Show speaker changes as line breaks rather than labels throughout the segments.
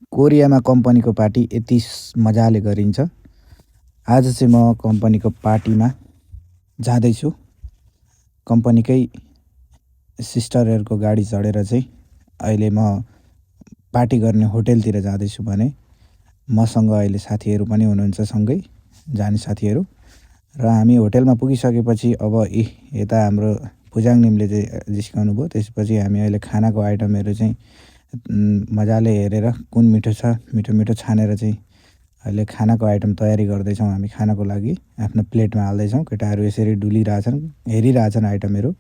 कोरियामा कम्पनीको पार्टी यति मजाले गरिन्छ। आज चाहिँ म कम्पनीको पार्टीमा जाँदैछु। कम्पनीकै सिस्टरहरूको गाडी चढेर चाहिँ अहिले म पार्टी गर्ने होटेलतिर जाँदैछु भने मसँग अहिले साथीहरू पनि हुनुहुन्छ, सँगै जाने साथीहरू। र हामी होटेलमा पुगिसकेपछि अब यता हाम्रो पुजाङ निमले चाहिँ जिस्काउनु भयो। त्यसपछि हामी अहिले खानाको आइटमहरू चाहिँ मजाले हेरेर कुन मिठो छ, मिठो मिठो छानेर चाहिँ अहिले खानाको आइटम तयारी गर्दैछौँ। हामी खानाको लागि आफ्नो प्लेटमा हाल्दैछौँ। केटाहरू यसरी डुलिरहेछन्, हेरिरहेछन् आइटमहरू।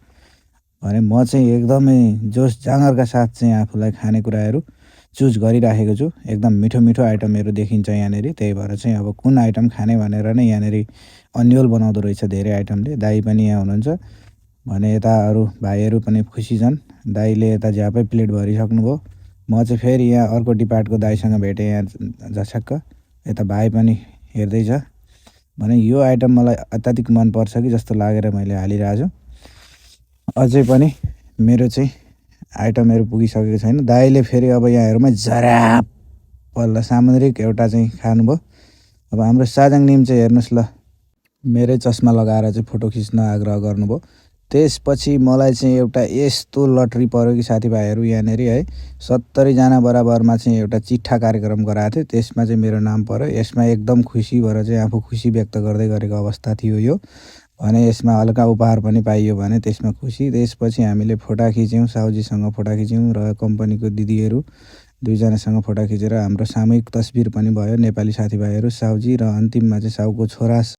भने म चाहिँ एकदमै जोस जाँगरका साथ चाहिँ आफूलाई खानेकुराहरू चुज गरिराखेको छु। एकदम मिठो मिठो आइटमहरू देखिन्छ यहाँनिर। त्यही भएर चाहिँ अब कुन आइटम खाने भनेर नै यहाँनिर अन्यल बनाउँदो रहेछ धेरै आइटमले। दाइ पनि यहाँ हुनुहुन्छ भने यता अरू भाइहरू पनि खुसी छन्। दाइले यता झ्यापै प्लेट भरिसक्नुभयो। म चाहिँ फेरि यहाँ अर्को डिपार्टको दाइसँग भेटेँ यहाँ झसक्क। यता भाइ पनि हेर्दैछ भने यो आइटम मलाई अत्याधिक मनपर्छ कि जस्तो लागेर मैले हालिरहेको छु। अझै पनि मेरो चाहिँ आइटमहरू पुगिसकेको छैन। दाइले फेरि अब यहाँ हेरौँ जराप पल्ल सामुद्रिक एउटा चाहिँ खानुभयो। अब हाम्रो साजाङ निम चाहिँ हेर्नुहोस् ल, मेरै चस्मा लगाएर चाहिँ फोटो खिच्न आग्रह गर्नुभयो। त्यसपछि मलाई चाहिँ एउटा यस्तो लटरी पर्यो कि साथीभाइहरू यहाँनिर है 70 जना बराबरमा चाहिँ एउटा चिट्ठा कार्यक्रम गराएको थियो। त्यसमा चाहिँ मेरो नाम पर्यो। यसमा एकदम खुसी भएर चाहिँ आफू खुसी व्यक्त गर्दै गरेको अवस्था थियो यो। भने यसमा हल्का उपहार पनि पाइयो भने त्यसमा खुसी। त्यसपछि हामीले फोटा खिच्यौँ, साउजीसँग फोटा खिच्यौँ र कम्पनीको दिदीहरू 2 जनासँग फोटा खिचेर हाम्रो सामूहिक तस्बिर पनि भयो। नेपाली साथीभाइहरू, साउजी र अन्तिममा चाहिँ साउको छोरा